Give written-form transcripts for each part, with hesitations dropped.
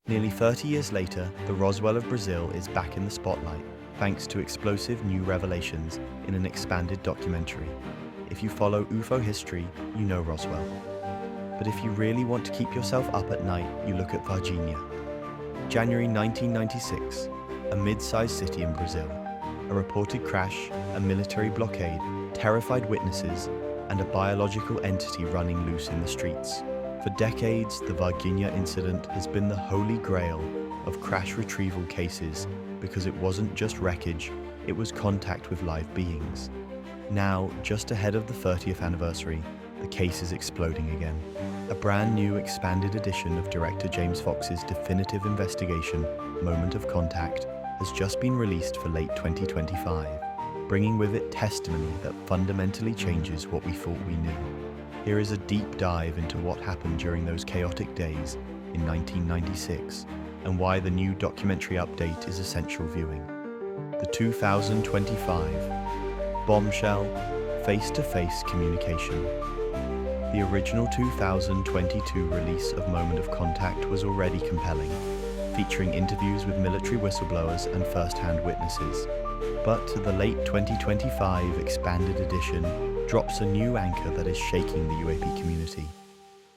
Nearly 30 years later, the Roswell of Brazil is back in the spotlight, thanks to explosive new revelations in an expanded documentary. If you follow UFO history, you know Roswell. But if you really want to keep yourself up at night, you look at Varginha. January 1996, a mid-sized city in Brazil. A reported crash, a military blockade, terrified witnesses, and a biological entity running loose in the streets. For decades, the Varginha incident has been the holy grail of crash retrieval cases because it wasn't just wreckage, it was contact with live beings. Now, just ahead of the 30th anniversary, the case is exploding again. A brand new expanded edition of director James Fox's definitive investigation, Moment of Contact, has just been released for late 2025, bringing with it testimony that fundamentally changes what we thought we knew. Here is a deep dive into what happened during those chaotic days in 1996 and why the new documentary update is essential viewing. The 2025 Bombshell Face-to-Face Communication. The original 2022 release of Moment of Contact was already compelling, featuring interviews with military whistleblowers and first-hand witnesses. But the late 2025 expanded edition drops a new anchor that is shaking the UAP community.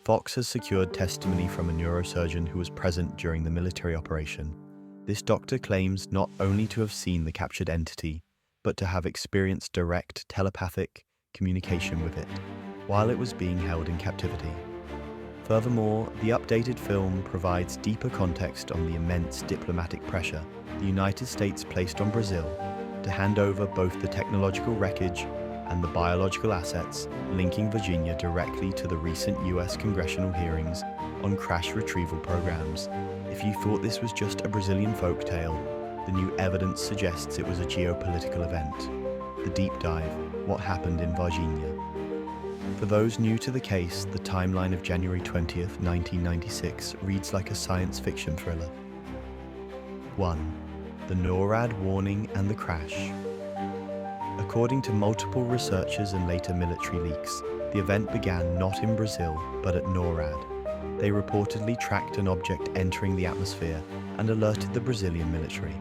Fox has secured testimony from a neurosurgeon who was present during the military operation. This doctor claims not only to have seen the captured entity, but to have experienced direct telepathic communication with it, while it was being held in captivity. Furthermore, the updated film provides deeper context on the immense diplomatic pressure the United States placed on Brazil to hand over both the technological wreckage and the biological assets, linking Varginha directly to the recent US Congressional hearings on crash retrieval programs. If you thought this was just a Brazilian folktale, the new evidence suggests it was a geopolitical event. The deep dive, what happened in Varginha. For those new to the case, the timeline of January 20th, 1996 reads like a science fiction thriller. 1. The NORAD warning and the crash. According to multiple researchers and later military leaks, the event began not in Brazil, but at NORAD. They reportedly tracked an object entering the atmosphere and alerted the Brazilian military.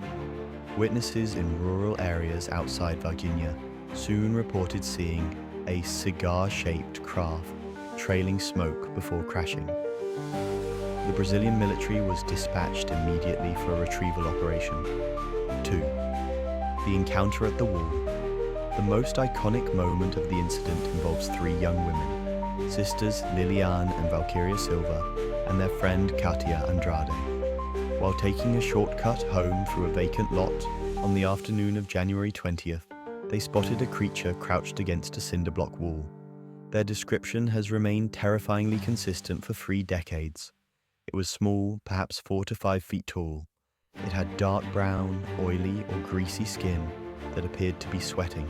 Witnesses in rural areas outside Varginha soon reported seeing a cigar-shaped craft trailing smoke before crashing. The Brazilian military was dispatched immediately for a retrieval operation. 2. The encounter at the wall. The most iconic moment of the incident involves three young women, sisters Liliane and Valkyria Silva, and their friend Katia Andrade. While taking a shortcut home through a vacant lot on the afternoon of January 20th, they spotted a creature crouched against a cinder block wall. Their description has remained terrifyingly consistent for 3 decades. It was small, perhaps 4 to 5 feet tall. It had dark brown, oily or greasy skin that appeared to be sweating.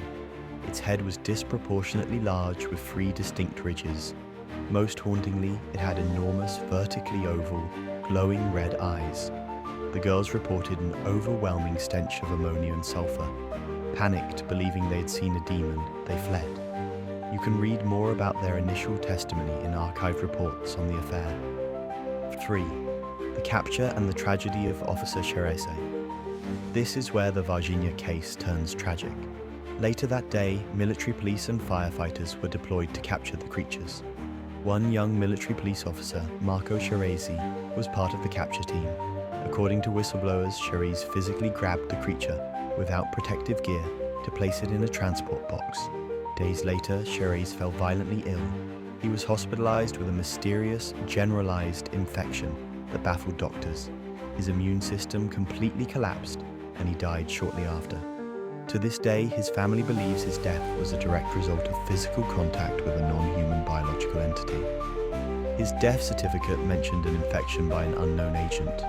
Its head was disproportionately large with 3 distinct ridges. Most hauntingly, it had enormous, vertically oval, glowing red eyes. The girls reported an overwhelming stench of ammonia and sulfur. Panicked, believing they had seen a demon, they fled. You can read more about their initial testimony in archived reports on the affair. 3. The capture and the tragedy of Officer Cherese. This is where the Varginha case turns tragic. Later that day, military police and firefighters were deployed to capture the creatures. One young military police officer, Marco Cherese, was part of the capture team. According to whistleblowers, Cherese physically grabbed the creature without protective gear to place it in a transport box. Days later, Cherese fell violently ill. He was hospitalized with a mysterious, generalized infection that baffled doctors. His immune system completely collapsed, and he died shortly after. To this day, his family believes his death was a direct result of physical contact with a non-human biological entity. His death certificate mentioned an infection by an unknown agent.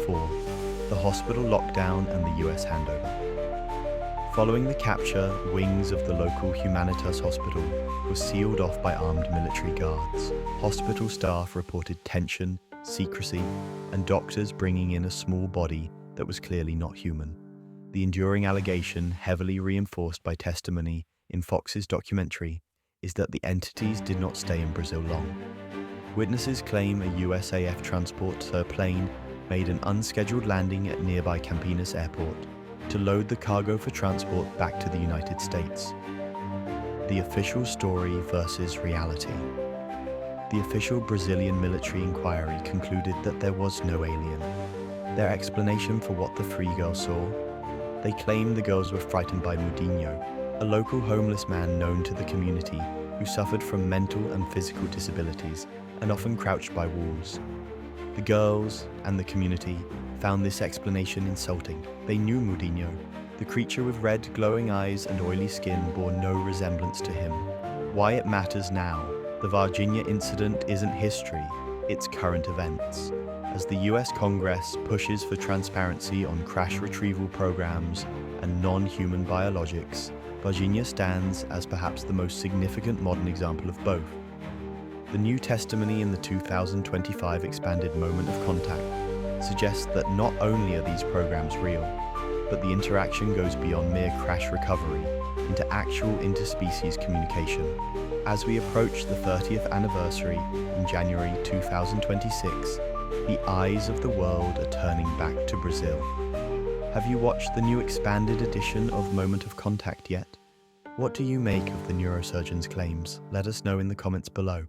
4. The hospital lockdown and the US handover. Following the capture, wings of the local Humanitas hospital were sealed off by armed military guards. Hospital staff reported tension, secrecy, and doctors bringing in a small body that was clearly not human. The enduring allegation, heavily reinforced by testimony in Fox's documentary, is that the entities did not stay in Brazil long. Witnesses claim a USAF transport plane made an unscheduled landing at nearby Campinas Airport to load the cargo for transport back to the United States. The official story versus reality. The official Brazilian military inquiry concluded that there was no alien. Their explanation for what the three girls saw? They claimed the girls were frightened by Mudinho, a local homeless man known to the community who suffered from mental and physical disabilities and often crouched by walls. The girls and the community found this explanation insulting. They knew Mudinho. The creature with red, glowing eyes and oily skin bore no resemblance to him. Why it matters now? The Varginha incident isn't history, it's current events. As the US Congress pushes for transparency on crash retrieval programs and non-human biologics, Varginha stands as perhaps the most significant modern example of both. The new testimony in the 2025 expanded Moment of Contact suggests that not only are these programs real, but the interaction goes beyond mere crash recovery into actual interspecies communication. As we approach the 30th anniversary in January 2026, the eyes of the world are turning back to Brazil. Have you watched the new expanded edition of Moment of Contact yet? What do you make of the neurosurgeon's claims? Let us know in the comments below.